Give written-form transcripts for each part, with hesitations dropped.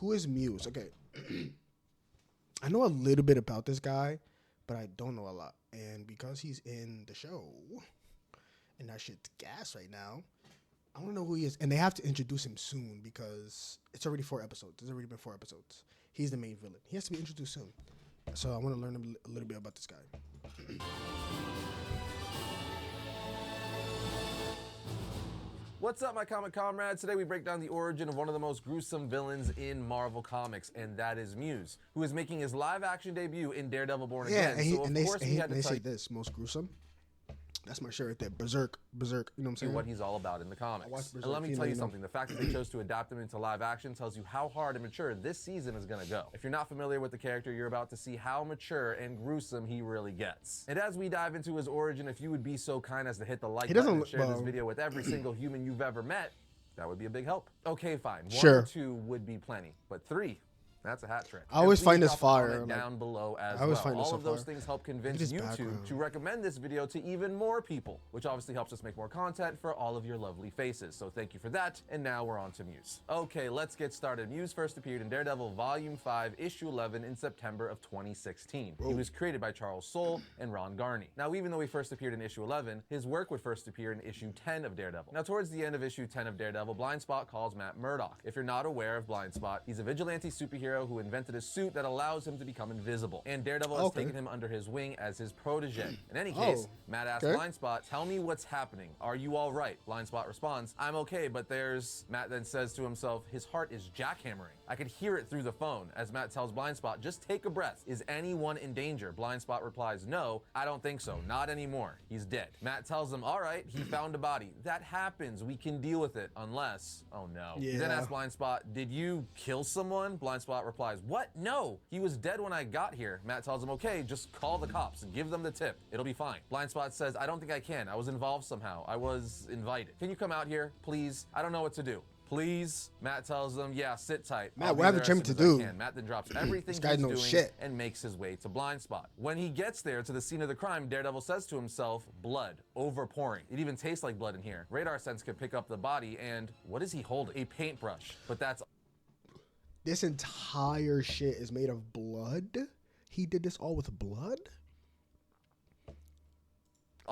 who is Muse? Okay. I know a little bit about this guy, but I don't know a lot. And because he's in the show, and that shit's gas right now, I want to know who he is. And they have to introduce him soon because it's already 4 episodes. There's already been 4 episodes. He's the main villain. He has to be introduced soon. So I want to learn a little bit about this guy. What's up, my comic comrades? Today we break down the origin of one of the most gruesome villains in Marvel Comics, and that is Muse, who is making his live-action debut in Daredevil Born Again. And they say this, most gruesome. That's my shirt right there. Berserk. You know what I'm saying? What he's all about in the comics. And let me tell you something. The fact that they chose to adapt him into live action tells you how hard and mature this season is going to go. If you're not familiar with the character, you're about to see how mature and gruesome he really gets. And as we dive into his origin, if you would be so kind as to hit the like button and share this video with every single human you've ever met, that would be a big help. Okay, fine. 1 or 2 would be plenty, but 3, that's a hat trick. I always find this fire. Down below as well. All of those things help convince YouTube to recommend this video to even more people, which obviously helps us make more content for all of your lovely faces. So thank you for that. And now we're on to Muse. Okay, let's get started. Muse first appeared in Daredevil Volume 5, Issue 11 in September of 2016. He was created by Charles Soule and Ron Garney. Now, even though he first appeared in Issue 11, his work would first appear in Issue 10 of Daredevil. Now, towards the end of Issue 10 of Daredevil, Blindspot calls Matt Murdock. If you're not aware of Blindspot, he's a vigilante superhero who invented a suit that allows him to become invisible. And Daredevil has taken him under his wing as his protege. In any case, Matt asks Blindspot, "Tell me what's happening. Are you all right?" Blindspot responds, "I'm okay, but there's..." Matt then says to himself, his heart is jackhammering. I could hear it through the phone. As Matt tells Blindspot, "Just take a breath. Is anyone in danger?" Blindspot replies, "No, I don't think so. Not anymore. He's dead." Matt tells him, "All right, he found a body. That happens. We can deal with it. Unless..." Oh no. He then asks Blindspot, "Did you kill someone?" Blindspot replies, "What? No, he was dead when I got here." Matt tells him, "Okay, just call the cops and give them the tip. It'll be fine." Blindspot says, "I don't think I can. I was involved somehow. I was invited. Can you come out here, please? I don't know what to do. Please." Matt tells them, "Yeah, sit tight. Matt, what haven't you to do?" Matt then drops everything he's doing and makes his way to Blindspot. When he gets there to the scene of the crime, Daredevil says to himself, "Blood, overpouring. It even tastes like blood in here." Radar sense could pick up the body, and what is he holding? A paintbrush. But that's... This entire shit is made of blood? He did this all with blood?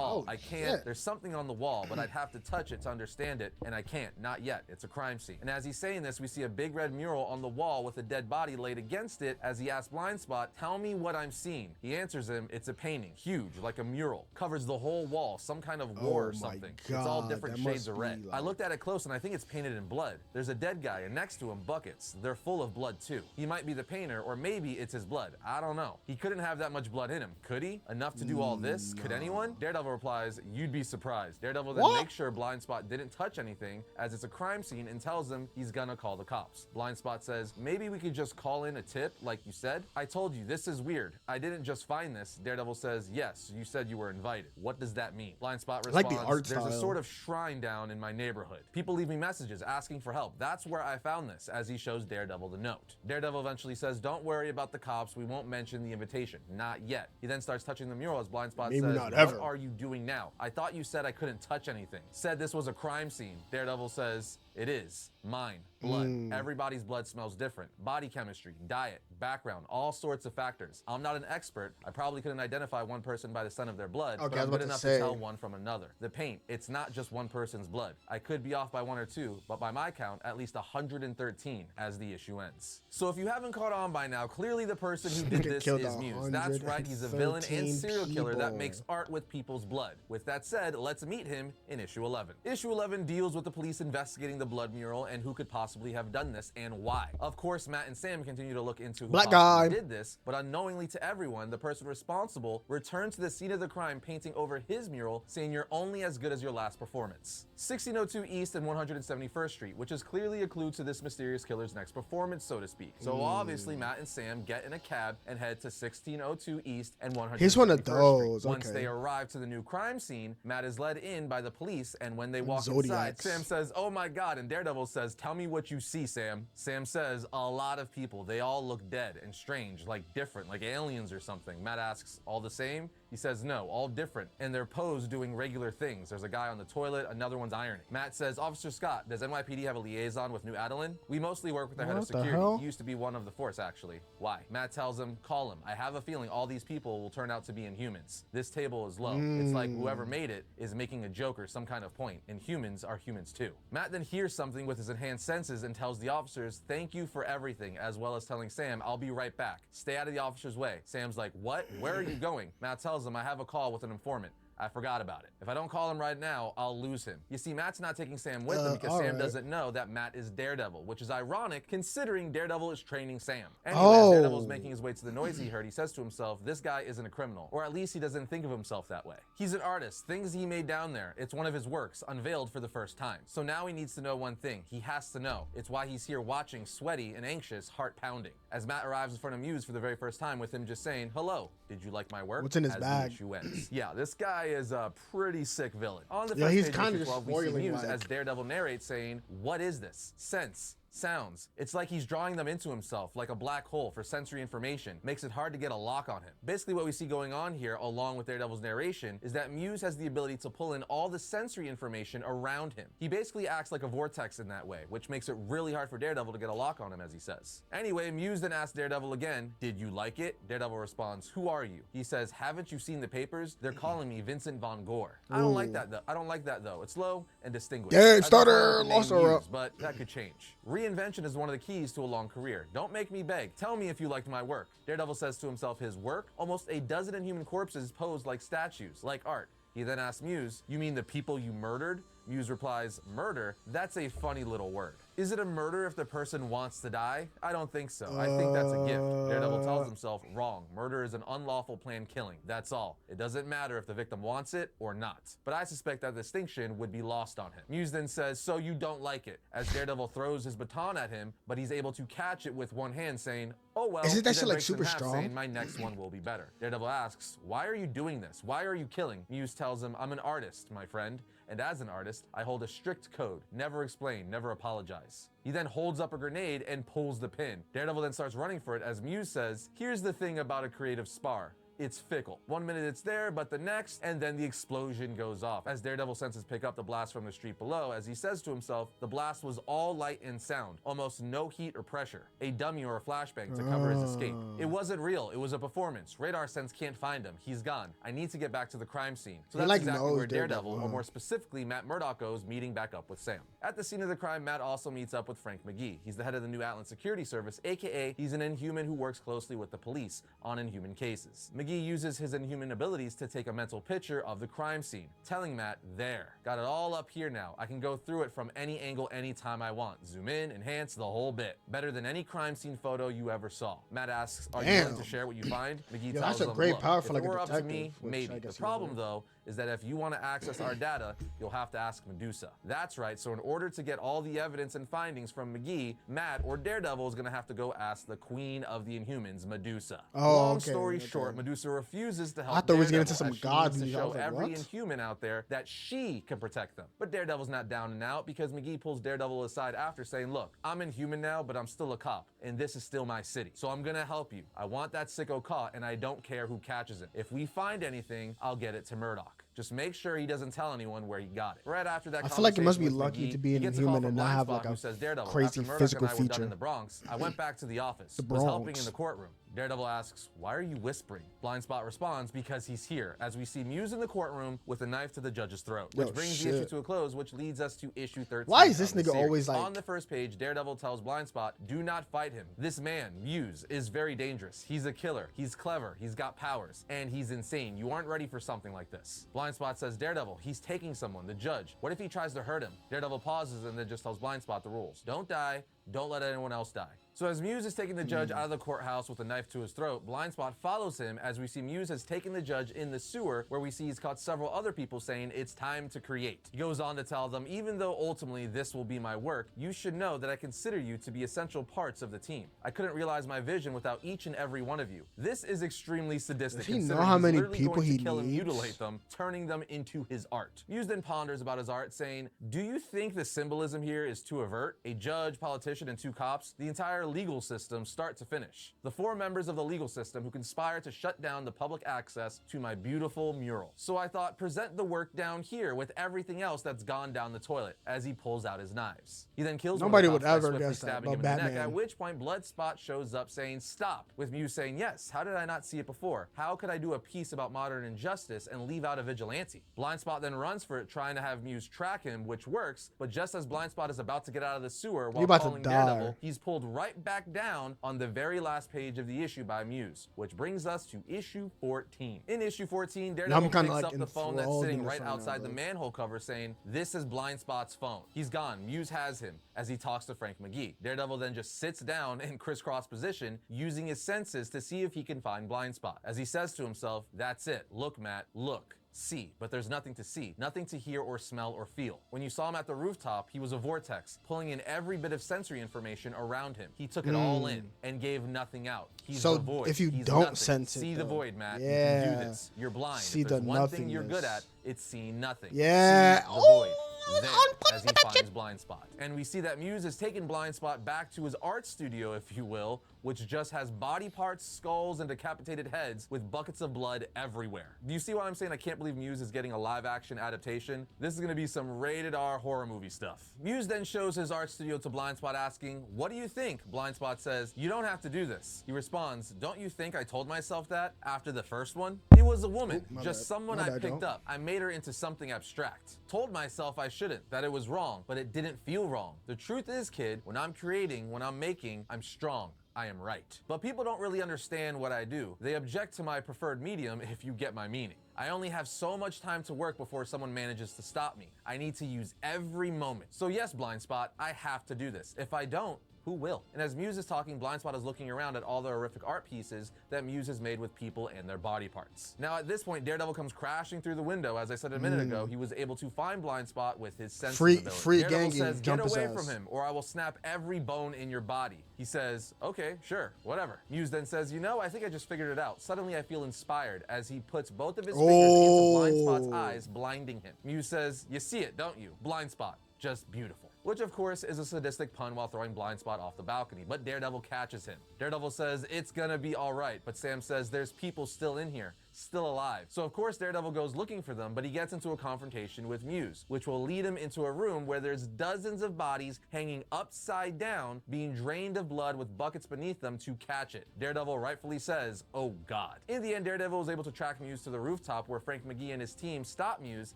Oh, I can't. Shit. There's something on the wall, but I'd have to touch it to understand it, and I can't. Not yet. It's a crime scene. And as he's saying this, we see a big red mural on the wall with a dead body laid against it. As he asks Blindspot, "Tell me what I'm seeing." He answers him, "It's a painting. Huge, like a mural. Covers the whole wall. Some kind of war or something. It's all different shades of red." I looked at it close, and I think it's painted in blood. There's a dead guy, and next to him, buckets. They're full of blood, too. He might be the painter, or maybe it's his blood. I don't know. He couldn't have that much blood in him. Could he? Enough to do all this? Could anyone? Daredevil replies, "You'd be surprised." Daredevil then makes sure Blindspot didn't touch anything, as it's a crime scene, and tells him he's gonna call the cops. Blindspot says, "Maybe we could just call in a tip, like you said." "I told you, this is weird. I didn't just find this." Daredevil says, "Yes, you said you were invited. What does that mean?" Blindspot responds, like the art "There's style. A sort of shrine down in my neighborhood. People leave me messages asking for help. That's where I found this," as he shows Daredevil the note. Daredevil eventually says, "Don't worry about the cops. We won't mention the invitation. Not yet." He then starts touching the mural as Blindspot says, "What are you doing now? I thought you said I couldn't touch anything. Said this was a crime scene." Daredevil says, "It is. Mine. Blood. Everybody's blood smells different. Body chemistry, diet, background, all sorts of factors. I'm not an expert. I probably couldn't identify one person by the scent of their blood, but I'm good enough to tell one from another. The paint, it's not just one person's blood. I could be off by 1 or 2, but by my count, at least 113 as the issue ends." So if you haven't caught on by now, clearly the person who did this is Muse. That's right, he's a villain and serial killer that makes art with people's blood. With that said, let's meet him in issue 11. Issue 11 deals with the police investigating the blood mural and who could possibly have done this and why. Of course, Matt and Sam continue to look into who possibly did this, but unknowingly to everyone, the person responsible returned to the scene of the crime painting over his mural, saying, "You're only as good as your last performance." 1602 East and 171st Street, which is clearly a clue to this mysterious killer's next performance, so to speak. So obviously, Matt and Sam get in a cab and head to 1602 East and 171st He's one of those. Street. Once they arrive to the new crime scene, Matt is led in by the police, and when they walk inside, Sam says, "Oh my God," and Daredevil says, "Tell me what you see, Sam." Sam says, "A lot of people. They all look dead and strange, like different, like aliens or something." Matt asks, "All the same?" He says no, all different, and they're posed doing regular things. There's a guy on the toilet, another one's ironing. Matt says, Officer Scott, does NYPD have a liaison with New Adeline? We mostly work with their head of security. He used to be one of the force, actually. Why? Matt tells him, call him. I have a feeling all these people will turn out to be Inhumans. This table is low. It's like whoever made it is making a joke or some kind of point, and humans are humans too. Matt then hears something with his enhanced senses and tells the officers, thank you for everything, as well as telling Sam, I'll be right back. Stay out of the officer's way. Sam's like, what? Where are you going? Matt tells him, I have a call with an informant. I forgot about it. If I don't call him right now, I'll lose him. You see, Matt's not taking Sam with him because Sam doesn't know that Matt is Daredevil, which is ironic considering Daredevil is training Sam. Anyway, as Daredevil's making his way to the noise he heard, he says to himself, this guy isn't a criminal, or at least he doesn't think of himself that way. He's an artist, things he made down there. It's one of his works, unveiled for the first time. So now he needs to know one thing. He has to know. It's why he's here watching, sweaty and anxious, heart pounding. As Matt arrives in front of Muse for the very first time with him just saying, hello, did you like my work? What's in his bag? The issue ends. Yeah, this guy is a pretty sick villain. On the yeah, first he's page kind of of issue 12, we see Muse like... as Daredevil narrates saying, what is this? Sense. Sounds. It's like he's drawing them into himself, like a black hole for sensory information. Makes it hard to get a lock on him. Basically what we see going on here, along with Daredevil's narration, is that Muse has the ability to pull in all the sensory information around him. He basically acts like a vortex in that way, which makes it really hard for Daredevil to get a lock on him, as he says. Anyway, Muse then asks Daredevil again, did you like it? Daredevil responds, who are you? He says, haven't you seen the papers? They're calling me Vincent Von Gore. I don't like that though. I don't like that though. It's low and distinguished. Yeah, starter, lost her up. But that could change. Reinvention is one of the keys to a long career. Don't make me beg. Tell me if you liked my work. Daredevil says to himself his work? Almost a dozen Inhuman corpses posed like statues, like art. He then asks Muse, you mean the people you murdered? Muse replies, murder? That's a funny little word. Is it a murder if the person wants to die? I don't think so. I think that's a gift. Daredevil tells himself, wrong. Murder is an unlawful planned killing. That's all. It doesn't matter if the victim wants it or not. But I suspect that distinction would be lost on him. Muse then says, so you don't like it, as Daredevil throws his baton at him, but he's able to catch it with one hand, saying, oh well. Isn't that shit like super strong? Saying, my next one will be better. Daredevil asks, why are you doing this? Why are you killing? Muse tells him, I'm an artist, my friend. And as an artist, I hold a strict code. Never explain, never apologize. He then holds up a grenade and pulls the pin. Daredevil then starts running for it as Muse says, here's the thing about a creative spar. It's fickle. 1 minute it's there, but the next, and then the explosion goes off. As Daredevil senses pick up the blast from the street below, as he says to himself, the blast was all light and sound, almost no heat or pressure. A dummy or a flashbang to cover his escape. It wasn't real, it was a performance. Radar sense can't find him, he's gone. I need to get back to the crime scene. So that's exactly where Daredevil, or more specifically Matt Murdock, goes, meeting back up with Sam. At the scene of the crime, Matt also meets up with Frank McGee. He's the head of the New Adeline Security Service, aka he's an Inhuman who works closely with the police on Inhuman cases. McGee uses his Inhuman abilities to take a mental picture of the crime scene, telling Matt, there, got it all up here now. I can go through it from any angle anytime I want. Zoom in, enhance, the whole bit. Better than any crime scene photo you ever saw. Matt asks, are you willing to share what you find? McGee tells him, look, if it were up to me, maybe. The problem though, is that if you want to access our data, you'll have to ask Medusa. That's right, so in order to get all the evidence and findings from McGee, Matt or Daredevil is going to have to go ask the queen of the Inhumans, Medusa. Long story short, Medusa refuses to help Daredevil. I thought we was getting into some gods to show every Inhuman out there that she can protect them. But Daredevil's not down and out because McGee pulls Daredevil aside after saying, look, I'm Inhuman now, but I'm still a cop, and this is still my city. So I'm going to help you. I want that sicko caught, and I don't care who catches it. If we find anything, I'll get it to Murdock. Just make sure he doesn't tell anyone where he got it. Right after that, I feel like it must be lucky to be an Inhuman and not have like a crazy physical feature. In the Bronx, I went back to the office. Was helping in the courtroom. Daredevil asks, why are you whispering? Blind Spot responds, because he's here, as we see Muse in the courtroom with a knife to the judge's throat, which brings the issue to a close, which leads us to issue 13. Why is this nigga always like... On the first page, Daredevil tells Blind Spot, do not fight him. This man, Muse, is very dangerous. He's a killer. He's clever. He's got powers. And he's insane. You aren't ready for something like this. Blind Spot says, Daredevil, he's taking someone, the judge. What if he tries to hurt him? Daredevil pauses and then just tells Blind Spot the rules. Don't die. Don't let anyone else die. So as Muse is taking the judge out of the courthouse with a knife to his throat, Blind Spot follows him as we see Muse has taken the judge in the sewer, where we see he's caught several other people saying it's time to create. He goes on to tell them, even though ultimately this will be my work, you should know that I consider you to be essential parts of the team. I couldn't realize my vision without each and every one of you. This is extremely sadistic. Does he know how many people he kill and needs? Mutilate them, turning them into his art. Muse then ponders about his art, saying, do you think the symbolism here is to avert? A judge, politician, politician and 2 cops, the entire legal system start to finish. The 4 members of the legal system who conspire to shut down the public access to my beautiful mural. So I thought, present the work down here with everything else that's gone down the toilet, as he pulls out his knives. He then kills Nobody one of the cops would by ever swiftly guess that stabbing him about in the neck, Batman. at which point Bloodspot shows up saying, "Stop," with Muse saying, "Yes, how did I not see it before? How could I do a piece about modern injustice and leave out a vigilante?" Blindspot then runs for it, trying to have Muse track him, which works, but just as Blindspot is about to get out of the sewer while calling Daredevil, he's pulled right back down on the very last page of the issue by Muse, which brings us to issue 14. In issue 14, Daredevil picks up the phone that's sitting right outside the manhole cover saying, "This is Blindspot's phone. He's gone. Muse has him," as he talks to Frank McGee. Daredevil then just sits down in crisscross position, using his senses to see if he can find Blindspot. As he says to himself, "That's it. Look, Matt, look. See," but there's nothing to see, nothing to hear or smell or feel. When you saw him at the rooftop, he was a vortex, pulling in every bit of sensory information around him. He took it all in and gave nothing out. He's the void. If you He's don't nothing. sense it, see the void, Matt. Yeah. You can do this. You're blind. See if there's the one thing you're nothingness. good at, it's seeing nothing. Yeah. See the void. There, as he finds Blindspot. And we see that Muse has taken Blindspot back to his art studio, if you will, which just has body parts, skulls, and decapitated heads with buckets of blood everywhere. Do you see why I'm saying I can't believe Muse is getting a live-action adaptation? This is gonna be some rated R horror movie stuff. Muse then shows his art studio to Blindspot asking, "What do you think?" Blindspot says, "You don't have to do this." He responds, "Don't you think I told myself that after the first one? It was a woman, just someone I picked up. I made her into something abstract. Told myself I shouldn't, that it was wrong, but it didn't feel wrong. The truth is, kid, when I'm creating, when I'm making, I'm strong. I am right." But people don't really understand what I do. They object to my preferred medium, if you get my meaning. I only have so much time to work before someone manages to stop me. I need to use every moment. So yes, Blindspot, I have to do this. If I don't, who will? And as Muse is talking, Blindspot is looking around at all the horrific art pieces that Muse has made with people and their body parts. Now at this point, Daredevil comes crashing through the window. As I said a minute ago, he was able to find Blindspot with his senses ability. Free Daredevil Gangy, says, jump "Get his away ass." from him, or I will snap every bone in your body." He says, "Okay, sure, whatever." Muse then says, "You know, I think I just figured it out." Suddenly I feel inspired as he puts both of his fingers into Blindspot's eyes, blinding him. Muse says, "You see it, don't you? Blindspot, just beautiful." Which of course is a sadistic pun while throwing Blindspot off the balcony, but Daredevil catches him. Daredevil says, "It's gonna be all right," but Sam says, "There's people still in here, still alive." So of course Daredevil goes looking for them, but he gets into a confrontation with Muse, which will lead him into a room where there's dozens of bodies hanging upside down, being drained of blood with buckets beneath them to catch it. Daredevil rightfully says, "Oh God." In the end, Daredevil is able to track Muse to the rooftop where Frank McGee and his team stop Muse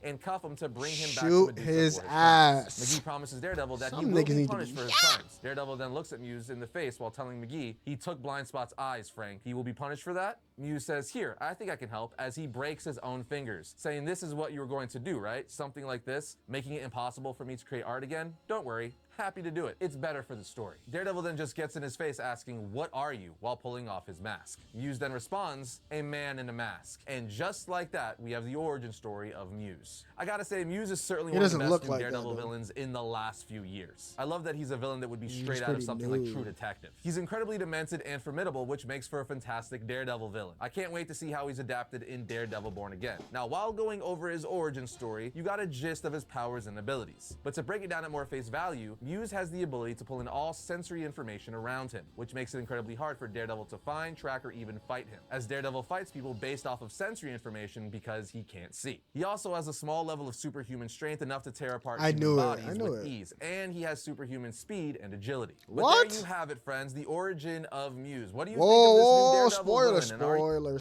and cuff him to bring him back to Medusa his for his ass. crimes. McGee promises Daredevil that Some he will niggas be need to punished be for his crimes. Daredevil then looks at Muse in the face while telling McGee, "He took Blindspot's eyes, Frank. He will be punished for that?" Muse says, "Here, I think I can help," as he breaks his own fingers, saying, "This is what you were going to do, right? Something like this, making it impossible for me to create art again? Don't worry. Happy to do it. It's better for the story." Daredevil then just gets in his face asking, "What are you?" while pulling off his mask. Muse then responds, "A man in a mask." And just like that, we have the origin story of Muse. I gotta say, Muse is certainly one of the best new Daredevil villains in the last few years. I love that he's a villain that would be straight out of something like True Detective. He's incredibly demented and formidable, which makes for a fantastic Daredevil villain. I can't wait to see how he's adapted in Daredevil Born Again. Now, while going over his origin story, you got a gist of his powers and abilities. But to break it down at more face value, Muse has the ability to pull in all sensory information around him, which makes it incredibly hard for Daredevil to find, track, or even fight him, as Daredevil fights people based off of sensory information because he can't see. He also has a small level of superhuman strength, enough to tear apart human bodies with ease, and he has superhuman speed and agility. But there you have it, friends, the origin of Muse. What do you think of this new Daredevil villain? Spoilers.